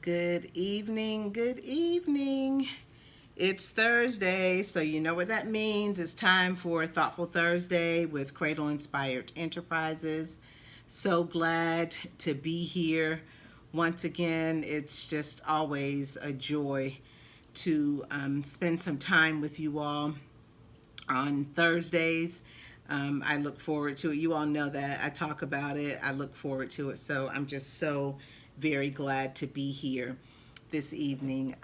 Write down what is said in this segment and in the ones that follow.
Good evening, good evening. It's Thursday, so you know what that means. It's time for Thoughtful Thursday with Cradle Inspired Enterprises. So glad to be here once again. It's just always a joy to spend some time with you all on Thursdays. I look forward to it. You all know that I talk about it. I look forward to it. So I'm just so very glad to be here this evening.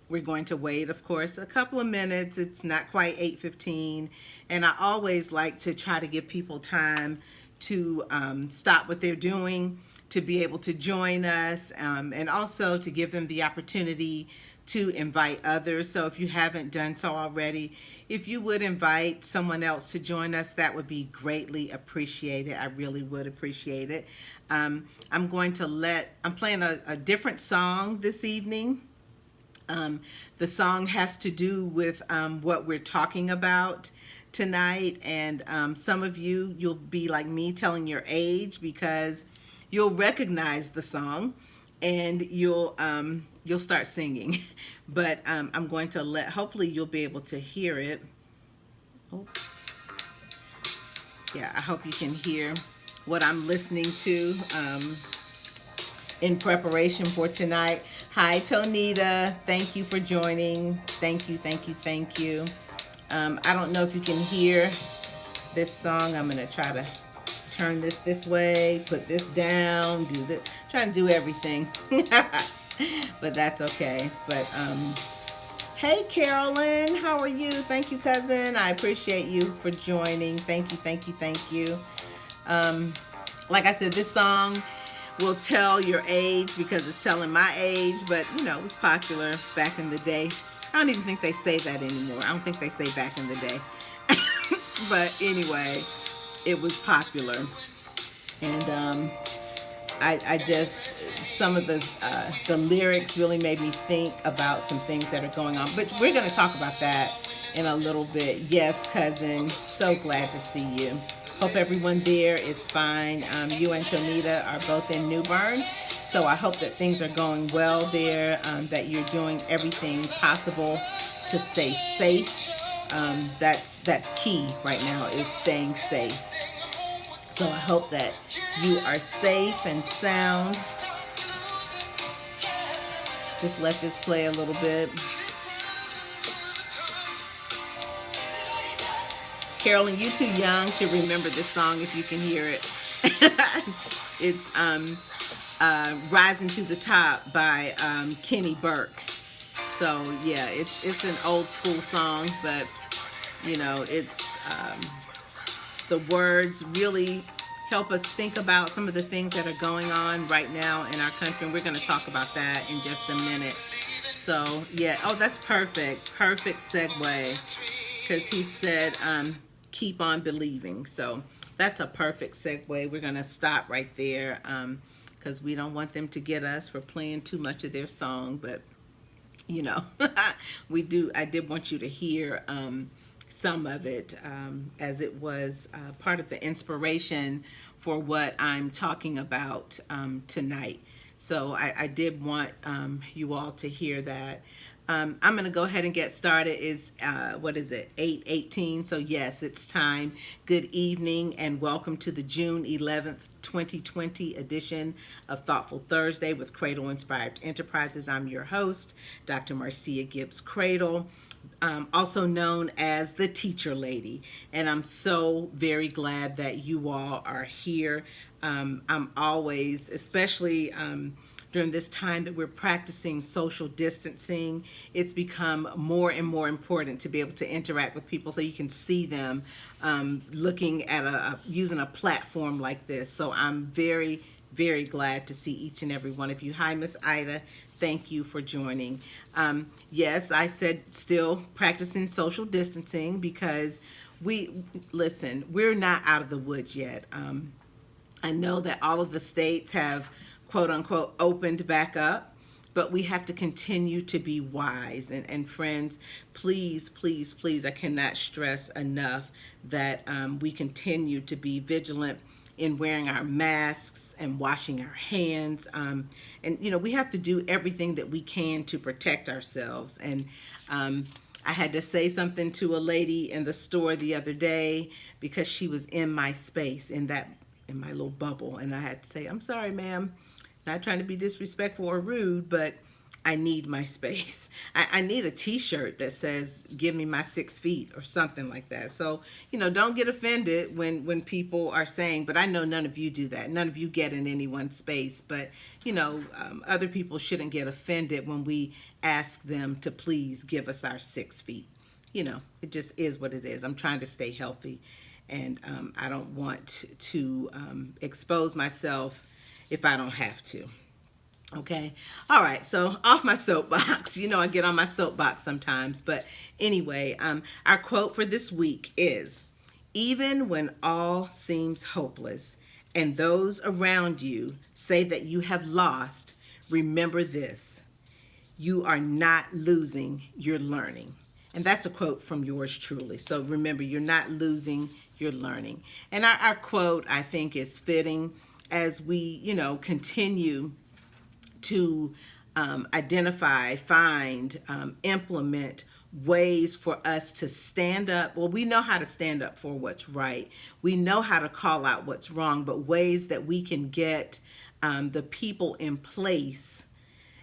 We're going to wait, of course, a couple of minutes. It's not quite 8:15, and I always like to try to give people time to stop what they're doing, to be able to join us, and also to give them the opportunity to invite others. So if you haven't done so already, if you would invite someone else to join us, that would be greatly appreciated. I really would appreciate it. I'm playing a different song this evening. The song has to do with what we're talking about tonight, and some of you'll be like me telling your age because you'll recognize the song and you'll start singing. But I'm going to hopefully you'll be able to hear it. Oops. Yeah, I hope you can hear what I'm listening to in preparation for tonight. Hi, Tonita. Thank you for joining. Thank you, thank you, thank you. I don't know if you can hear this song. I'm going to try to turn this way, put this down, try to do everything. But that's okay. But hey, Carolyn, how are you? Thank you, cousin. I appreciate you for joining. Thank you, thank you, thank you. Like I said, this song will tell your age because it's telling my age, but it was popular back in the day. I don't even think they say that anymore. I don't think they say back in the day. But anyway, it was popular. And I just, some of the lyrics really made me think about some things that are going on. But we're going to talk about that in a little bit. Yes, cousin, so glad to see you. Hope everyone there is fine. You and Tonita are both in New Bern, so I hope that things are going well there, that you're doing everything possible to stay safe. That's key right now, is staying safe. So I hope that you are safe and sound. Just let this play a little bit. Carolyn, you too young to remember this song if you can hear it. It's Rising to the Top by Kenny Burke. So yeah, it's an old school song, but it's the words really help us think about some of the things that are going on right now in our country, and we're going to talk about that in just a minute. So yeah, that's perfect segue, because he said keep on believing. So that's a perfect segue. We're going to stop right there because we don't want them to get us for playing too much of their song, but I did want you to hear some of it, as it was part of the inspiration for what I'm talking about tonight. So I did want you all to hear that. I'm going to go ahead and get started. What is it, 8:18? So yes, it's time. Good evening and welcome to the June 11th, 2020 edition of Thoughtful Thursday with Cradle Inspired Enterprises. I'm your host, Dr. Marcia Gibbs Cradle, also known as the Teacher Lady. And I'm so very glad that you all are here. I'm always, especially during this time that we're practicing social distancing, it's become more and more important to be able to interact with people so you can see them, looking at using a platform like this. So I'm very, very glad to see each and every one of you. Hi, Miss Ida. Thank you for joining. Yes, I said still practicing social distancing because we're not out of the woods yet. I know that all of the states have quote unquote opened back up, but we have to continue to be wise. And friends, please, please, please, I cannot stress enough that we continue to be vigilant in wearing our masks and washing our hands. And, we have to do everything that we can to protect ourselves. And I had to say something to a lady in the store the other day because she was in my space, in my little bubble. And I had to say, I'm sorry, ma'am. Not trying to be disrespectful or rude, but I need my space. I need a t-shirt that says, give me my 6 feet or something like that. So, don't get offended when people are saying, but I know none of you do that. None of you get in anyone's space. But, other people shouldn't get offended when we ask them to please give us our 6 feet. It just is what it is. I'm trying to stay healthy, and I don't want to expose myself if I don't have to. Okay. All right. So off my soapbox. I get on my soapbox sometimes. But anyway, our quote for this week is, even when all seems hopeless and those around you say that you have lost, remember this: you are not losing, you're learning. And that's a quote from yours truly. So remember, you're not losing, you're learning. And our quote, I think, is fitting as we, continue to identify, find, implement ways for us to stand up. Well, we know how to stand up for what's right. We know how to call out what's wrong, but ways that we can get the people in place,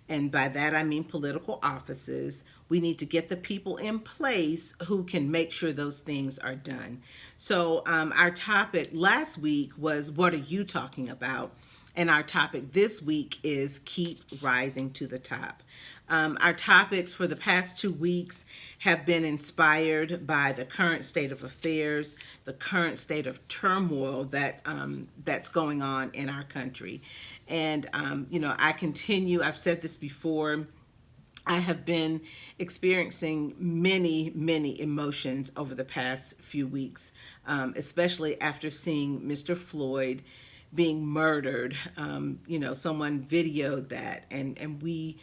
and by that I mean political offices. We need to get the people in place who can make sure those things are done. So our topic last week was, what are you talking about? And our topic this week is keep rising to the top. Our topics for the past 2 weeks have been inspired by the current state of affairs, the current state of turmoil that's going on in our country. And, I've said this before, I have been experiencing many, many emotions over the past few weeks, especially after seeing Mr. Floyd being murdered. Someone videoed that, and we,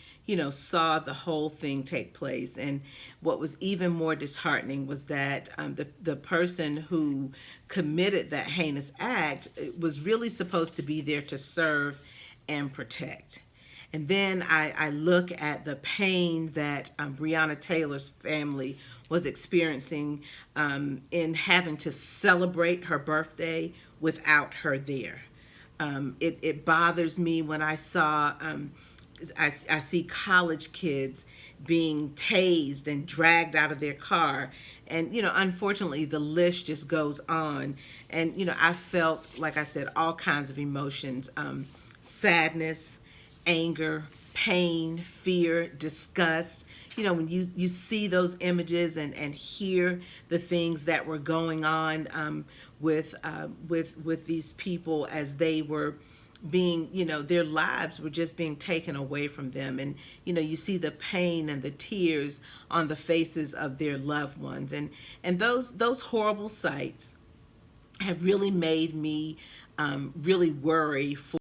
saw the whole thing take place. And what was even more disheartening was that the person who committed that heinous act was really supposed to be there to serve and protect. And then I look at the pain that Breonna Taylor's family was experiencing in having to celebrate her birthday without her there. It bothers me when I see college kids being tased and dragged out of their car. And, unfortunately, the list just goes on. And, I felt, like I said, all kinds of emotions, sadness, anger, pain, fear, disgust. When you see those images and hear the things that were going on with these people as they were being, their lives were just being taken away from them. And, you see the pain and the tears on the faces of their loved ones. And those horrible sights have really made me really worry for